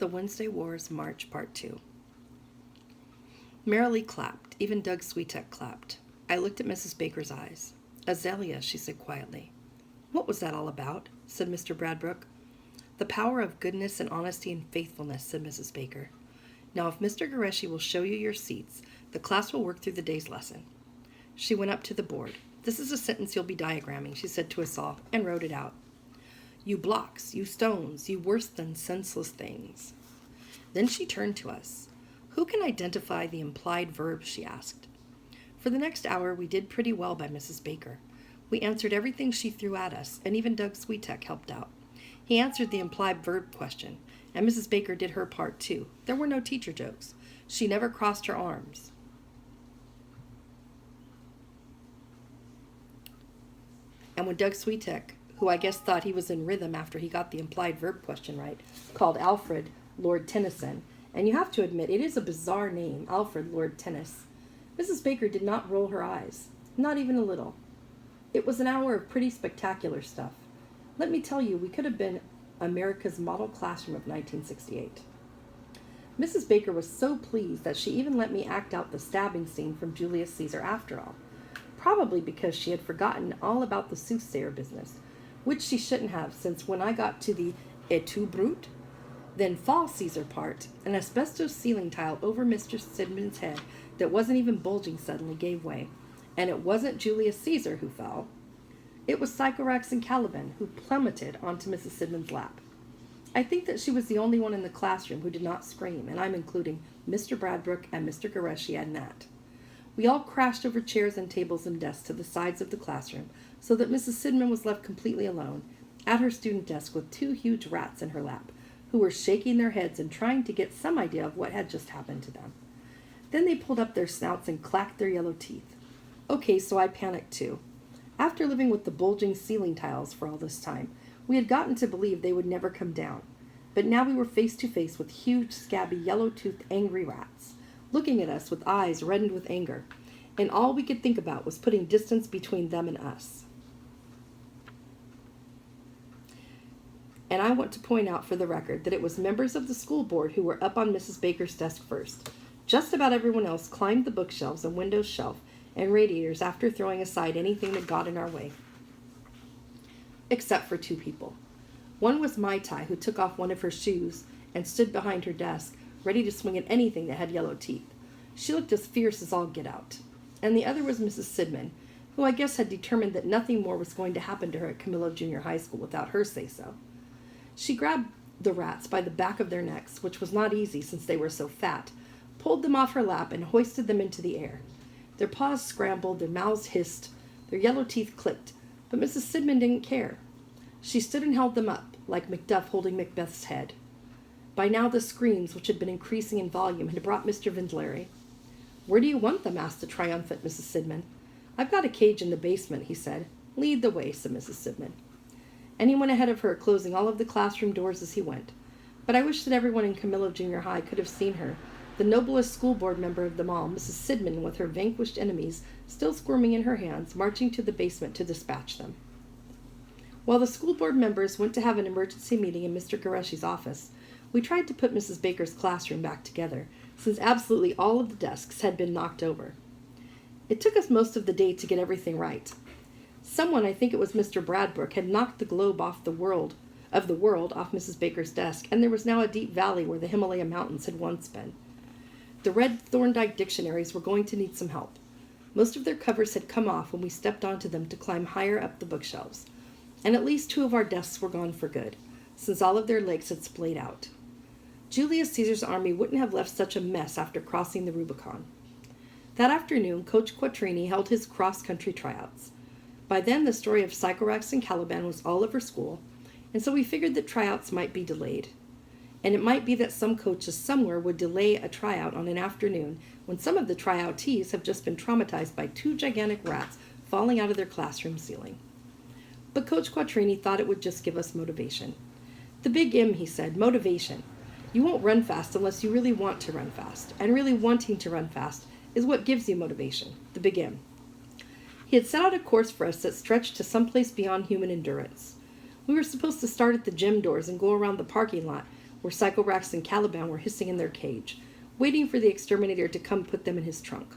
The Wednesday Wars March Part 2. Merrily clapped. Even Doug Sweetek clapped. I looked at Mrs. Baker's eyes. Azalea, she said quietly. What was that all about? Said Mr. Bradbrook. The power of goodness and honesty and faithfulness, said Mrs. Baker. Now, if Mr. Goreshi will show you your seats, the class will work through the day's lesson. She went up to the board. This is a sentence you'll be diagramming, she said to us all, and wrote it out. You blocks, you stones, you worse than senseless things. Then she turned to us. Who can identify the implied verb, she asked. For the next hour, we did pretty well by Mrs. Baker. We answered everything she threw at us, and even Doug Sweetek helped out. He answered the implied verb question, and Mrs. Baker did her part too. There were no teacher jokes. She never crossed her arms. And when Doug Sweetek, who I guess thought he was in rhythm after he got the implied verb question right, called Alfred Lord Tennyson, and you have to admit it is a bizarre name, Alfred Lord Tennis. Mrs. Baker did not roll her eyes, not even a little. It was an hour of pretty spectacular stuff. Let me tell you, we could have been America's model classroom of 1968. Mrs. Baker was so pleased that she even let me act out the stabbing scene from Julius Caesar after all, probably because she had forgotten all about the soothsayer business, which she shouldn't have, since when I got to the et tu brute, then fall Caesar part, an asbestos ceiling tile over Mr. Sidman's head that wasn't even bulging suddenly gave way, and it wasn't Julius Caesar who fell. It was Sycorax and Caliban who plummeted onto Mrs. Sidman's lap. I think that she was the only one in the classroom who did not scream, and I'm including Mr. Bradbrook and Mr. Goreshi and Nat. We all crashed over chairs and tables and desks to the sides of the classroom, so that Mrs. Sidman was left completely alone, at her student desk with two huge rats in her lap, who were shaking their heads and trying to get some idea of what had just happened to them. Then they pulled up their snouts and clacked their yellow teeth. Okay, so I panicked too. After living with the bulging ceiling tiles for all this time, we had gotten to believe they would never come down. But now we were face to face with huge, scabby, yellow-toothed, angry rats, looking at us with eyes reddened with anger, and all we could think about was putting distance between them and us. And I want to point out for the record that it was members of the school board who were up on Mrs. Baker's desk first. Just about everyone else climbed the bookshelves and window shelf and radiators after throwing aside anything that got in our way. Except for two people. One was Mai Tai, who took off one of her shoes and stood behind her desk, ready to swing at anything that had yellow teeth. She looked as fierce as all get out. And the other was Mrs. Sidman, who I guess had determined that nothing more was going to happen to her at Camillo Junior High School without her say-so. She grabbed the rats by the back of their necks, which was not easy since they were so fat, pulled them off her lap, and hoisted them into the air. Their paws scrambled, their mouths hissed, their yellow teeth clicked, but Mrs. Sidman didn't care. She stood and held them up, like Macduff holding Macbeth's head. By now the screams, which had been increasing in volume, had brought Mr. Vindleri. Where do you want them? Asked the triumphant Mrs. Sidman. I've got a cage in the basement, he said. Lead the way, said Mrs. Sidman. And he went ahead of her, closing all of the classroom doors as he went. But I wish that everyone in Camillo Junior High could have seen her, the noblest school board member of them all, Mrs. Sidman, with her vanquished enemies still squirming in her hands, marching to the basement to dispatch them. While the school board members went to have an emergency meeting in Mr. Goreshi's office, we tried to put Mrs. Baker's classroom back together, since absolutely all of the desks had been knocked over. It took us most of the day to get everything right. Someone, I think it was Mr. Bradbrook, had knocked the globe off the world off Mrs. Baker's desk, and there was now a deep valley where the Himalaya mountains had once been. The red Thorndike dictionaries were going to need some help. Most of their covers had come off when we stepped onto them to climb higher up the bookshelves, and at least two of our desks were gone for good, since all of their legs had splayed out. Julius Caesar's army wouldn't have left such a mess after crossing the Rubicon. That afternoon, Coach Quattrini held his cross-country tryouts. By then, the story of Sycorax and Caliban was all over school, and so we figured that tryouts might be delayed. And it might be that some coaches somewhere would delay a tryout on an afternoon when some of the tryoutees have just been traumatized by two gigantic rats falling out of their classroom ceiling. But Coach Quattrini thought it would just give us motivation. The big M, he said, motivation. You won't run fast unless you really want to run fast, and really wanting to run fast is what gives you motivation, the big M. He had set out a course for us that stretched to someplace beyond human endurance. We were supposed to start at the gym doors and go around the parking lot, where Sycorax and Caliban were hissing in their cage, waiting for the exterminator to come put them in his trunk.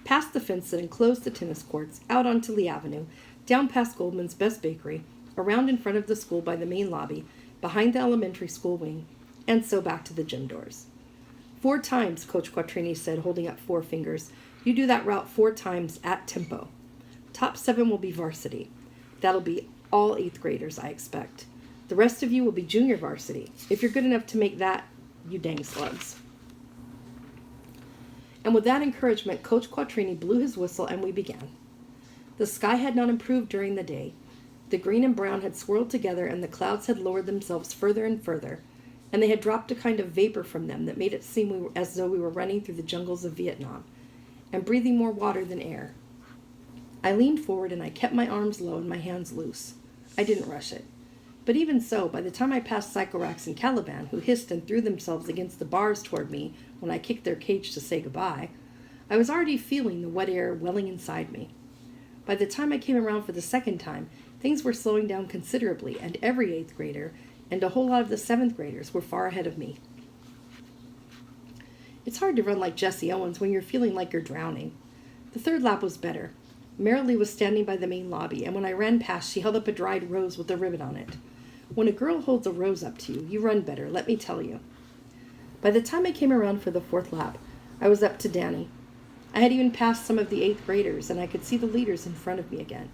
Past the fence that enclosed the tennis courts, out onto Lee Avenue, down past Goldman's Best Bakery, around in front of the school by the main lobby, behind the elementary school wing, and so back to the gym doors. 4 times, Coach Quattrini said, holding up 4 fingers. You do that route 4 times at tempo. Top 7 will be varsity. That'll be all 8th graders, I expect. The rest of you will be junior varsity. If you're good enough to make that, you dang slugs. And with that encouragement, Coach Quattrini blew his whistle and we began. The sky had not improved during the day. The green and brown had swirled together and the clouds had lowered themselves further and further, and they had dropped a kind of vapor from them that made it seem as though we were running through the jungles of Vietnam and breathing more water than air. I leaned forward and I kept my arms low and my hands loose. I didn't rush it. But even so, by the time I passed Sycorax and Caliban, who hissed and threw themselves against the bars toward me when I kicked their cage to say goodbye, I was already feeling the wet air welling inside me. By the time I came around for the second time, things were slowing down considerably, and every 8th grader and a whole lot of the 7th graders were far ahead of me. It's hard to run like Jesse Owens when you're feeling like you're drowning. The 3rd lap was better. Marilee was standing by the main lobby, and when I ran past, she held up a dried rose with a ribbon on it. When a girl holds a rose up to you, you run better, let me tell you. By the time I came around for the 4th lap, I was up to Danny. I had even passed some of the 8th graders, and I could see the leaders in front of me again.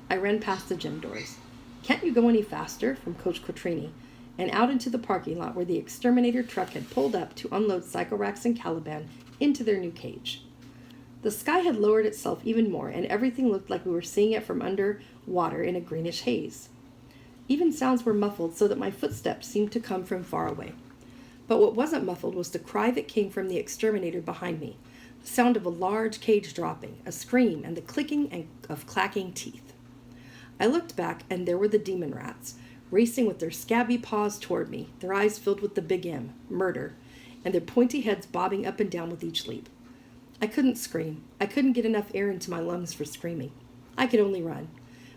I ran past the gym doors. Can't you go any faster? From Coach Quattrini, and out into the parking lot where the exterminator truck had pulled up to unload Sycorax and Caliban into their new cage. The sky had lowered itself even more, and everything looked like we were seeing it from under water in a greenish haze. Even sounds were muffled so that my footsteps seemed to come from far away. But what wasn't muffled was the cry that came from the exterminator behind me, the sound of a large cage dropping, a scream, and the clicking of clacking teeth. I looked back, and there were the demon rats, racing with their scabby paws toward me, their eyes filled with the big M, murder, and their pointy heads bobbing up and down with each leap. I couldn't scream. I couldn't get enough air into my lungs for screaming. I could only run.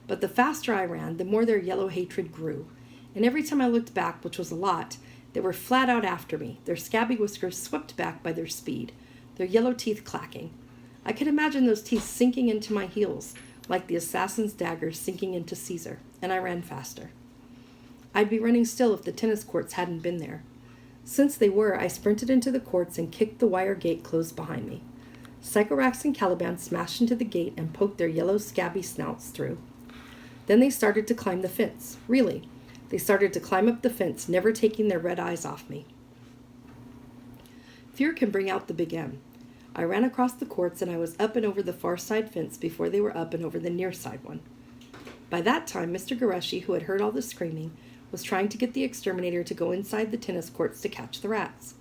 But the faster I ran, the more their yellow hatred grew. And every time I looked back, which was a lot, they were flat out after me, their scabby whiskers swept back by their speed, their yellow teeth clacking. I could imagine those teeth sinking into my heels, like the assassin's daggers sinking into Caesar, and I ran faster. I'd be running still if the tennis courts hadn't been there. Since they were, I sprinted into the courts and kicked the wire gate closed behind me. Sycorax and Caliban smashed into the gate and poked their yellow scabby snouts through. Then they started to climb the fence. Really, they started to climb up the fence, never taking their red eyes off me. Fear can bring out the big M. I ran across the courts and I was up and over the far side fence before they were up and over the near side one. By that time, Mr. Gureshi, who had heard all the screaming, was trying to get the exterminator to go inside the tennis courts to catch the rats.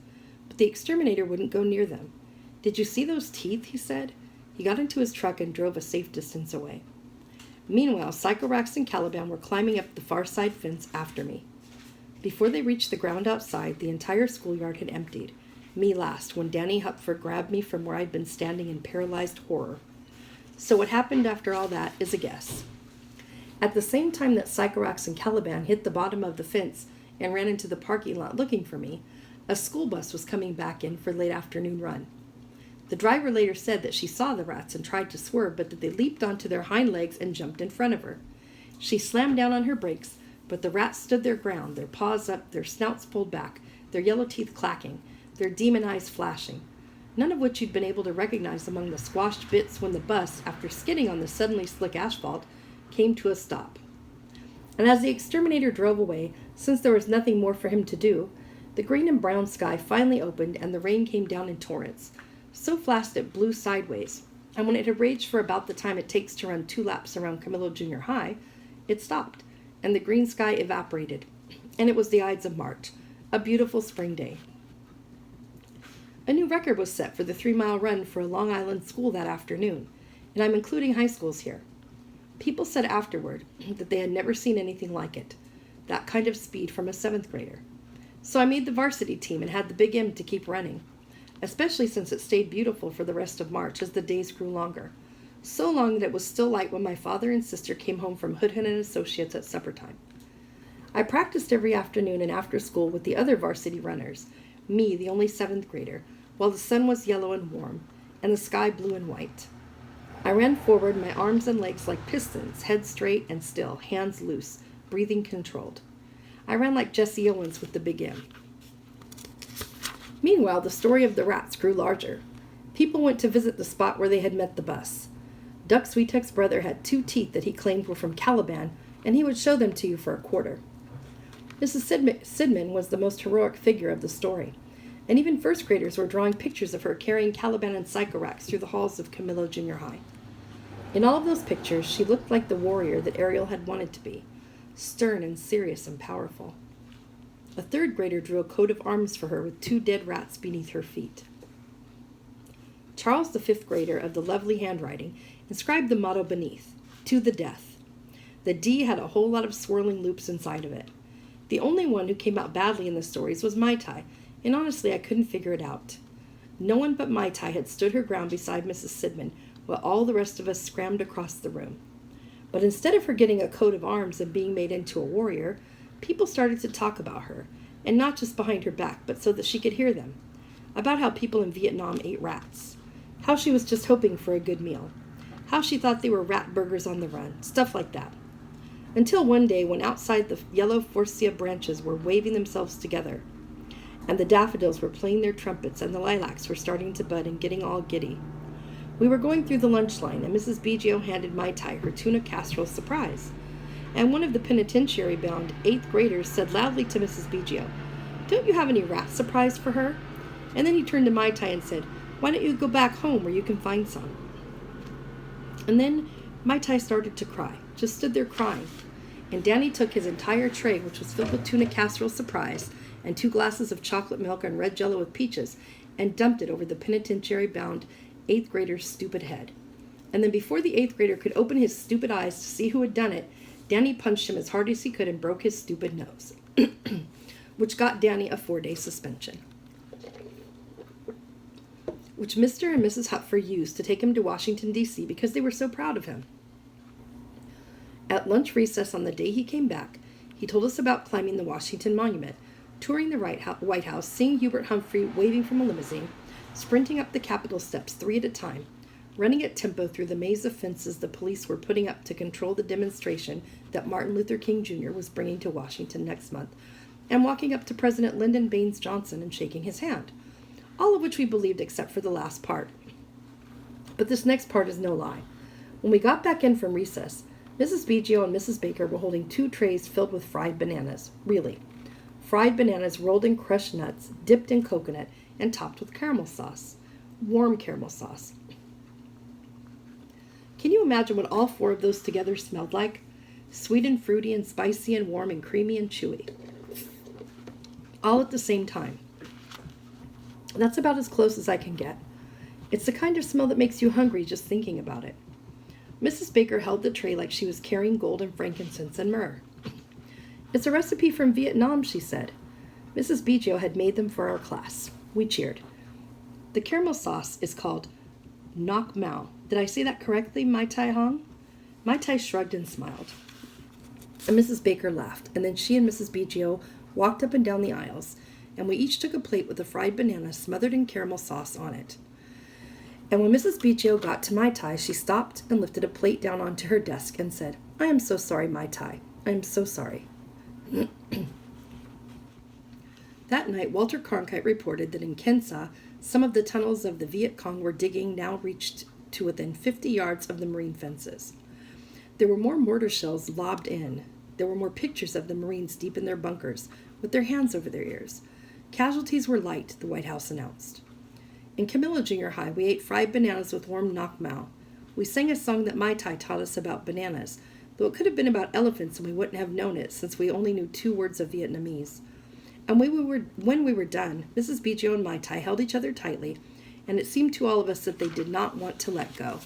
But the exterminator wouldn't go near them. "Did you see those teeth?" he said. He got into his truck and drove a safe distance away. Meanwhile, Sycorax and Caliban were climbing up the far side fence after me. Before they reached the ground outside, the entire schoolyard had emptied, me last, when Danny Hupford grabbed me from where I'd been standing in paralyzed horror. So what happened after all that is a guess. At the same time that Sycorax and Caliban hit the bottom of the fence and ran into the parking lot looking for me, a school bus was coming back in for late afternoon run. The driver later said that she saw the rats and tried to swerve, but that they leaped onto their hind legs and jumped in front of her. She slammed down on her brakes, but the rats stood their ground, their paws up, their snouts pulled back, their yellow teeth clacking, their demon eyes flashing, none of which you'd been able to recognize among the squashed bits when the bus, after skidding on the suddenly slick asphalt, came to a stop. And as the exterminator drove away, since there was nothing more for him to do, the green and brown sky finally opened and the rain came down in torrents, so fast it blew sideways, and when it had raged for about the time it takes to run 2 laps around Camillo Junior High, it stopped, and the green sky evaporated, and it was the Ides of March, a beautiful spring day. A new record was set for the 3-mile run for a Long Island school that afternoon, and I'm including high schools here. People said afterward that they had never seen anything like it, that kind of speed from a 7th grader. So I made the varsity team and had the big M to keep running, especially since it stayed beautiful for the rest of March as the days grew longer, so long that it was still light when my father and sister came home from Hoodhun and Associates at supper time. I practiced every afternoon and after school with the other varsity runners, me, the only 7th grader, while the sun was yellow and warm, and the sky blue and white. I ran forward, my arms and legs like pistons, head straight and still, hands loose, breathing controlled. I ran like Jesse Owens with the big M. Meanwhile, the story of the rats grew larger. People went to visit the spot where they had met the bus. Duck Sweetuck's brother had 2 teeth that he claimed were from Caliban, and he would show them to you for a quarter. Mrs. Sidman was the most heroic figure of the story, and even first graders were drawing pictures of her carrying Caliban and Sycorax through the halls of Camillo Junior High. In all of those pictures, she looked like the warrior that Ariel had wanted to be, stern and serious and powerful. A 3rd grader drew a coat of arms for her with 2 dead rats beneath her feet. Charles, the 5th grader of the lovely handwriting, inscribed the motto beneath, "To the death." The D had a whole lot of swirling loops inside of it. The only one who came out badly in the stories was Mai Tai, and honestly I couldn't figure it out. No one but Mai Tai had stood her ground beside Mrs. Sidman, while all the rest of us scrammed across the room. But instead of her getting a coat of arms and being made into a warrior, people started to talk about her, and not just behind her back, but so that she could hear them, about how people in Vietnam ate rats, how she was just hoping for a good meal, how she thought they were rat burgers on the run, stuff like that. Until one day when outside the yellow forsythia branches were waving themselves together, and the daffodils were playing their trumpets, and the lilacs were starting to bud and getting all giddy. We were going through the lunch line, and Mrs. Biggio handed Mai Tai her tuna casserole surprise, and one of the penitentiary-bound 8th graders said loudly to Mrs. Biggio, "Don't you have any rat surprise for her?" And then he turned to Mai Tai and said, "Why don't you go back home where you can find some?" And then Mai Tai started to cry, just stood there crying, and Danny took his entire tray, which was filled with tuna casserole surprise, and 2 glasses of chocolate milk and red jello with peaches, and dumped it over the penitentiary-bound 8th grader's stupid head. And then before the 8th grader could open his stupid eyes to see who had done it, Danny punched him as hard as he could and broke his stupid nose, which got Danny a 4-day suspension, which Mr. and Mrs. Hupfer used to take him to Washington, D.C. because they were so proud of him. At lunch recess on the day he came back, he told us about climbing the Washington Monument, touring the White House, seeing Hubert Humphrey waving from a limousine, sprinting up the Capitol steps 3 at a time, running at tempo through the maze of fences the police were putting up to control the demonstration that Martin Luther King Jr. was bringing to Washington next month, and walking up to President Lyndon Baines Johnson and shaking his hand, all of which we believed except for the last part. But this next part is no lie. When we got back in from recess, Mrs. Biggio and Mrs. Baker were holding 2 trays filled with fried bananas, really. Fried bananas rolled in crushed nuts, dipped in coconut, and topped with caramel sauce. Warm caramel sauce. Can you imagine what all 4 of those together smelled like? Sweet and fruity and spicy and warm and creamy and chewy. All at the same time. That's about as close as I can get. It's the kind of smell that makes you hungry just thinking about it. Mrs. Baker held the tray like she was carrying gold and frankincense and myrrh. "It's a recipe from Vietnam," she said. Mrs. Biggio had made them for our class. We cheered. "The caramel sauce is called Nok Mao. Did I say that correctly, Mai Tai Hong?" Mai Tai shrugged and smiled. And Mrs. Baker laughed, and then she and Mrs. Biggio walked up and down the aisles, and we each took a plate with a fried banana smothered in caramel sauce on it. And when Mrs. Biggio got to Mai Tai, she stopped and lifted a plate down onto her desk and said, "I am so sorry, Mai Tai. I am so sorry." That night, Walter Cronkite reported that in Kensa, some of the tunnels of the Viet Cong were digging now reached to within 50 yards of the Marine fences. There were more mortar shells lobbed in. There were more pictures of the Marines deep in their bunkers, with their hands over their ears. Casualties were light, the White House announced. In Camillo Junior High, we ate fried bananas with warm Nok Mao. We sang a song that Mai Tai taught us about bananas, though it could have been about elephants and we wouldn't have known it since we only knew 2 words of Vietnamese. And when we were done, Mrs. Biggio and Mai Tai held each other tightly, and it seemed to all of us that they did not want to let go.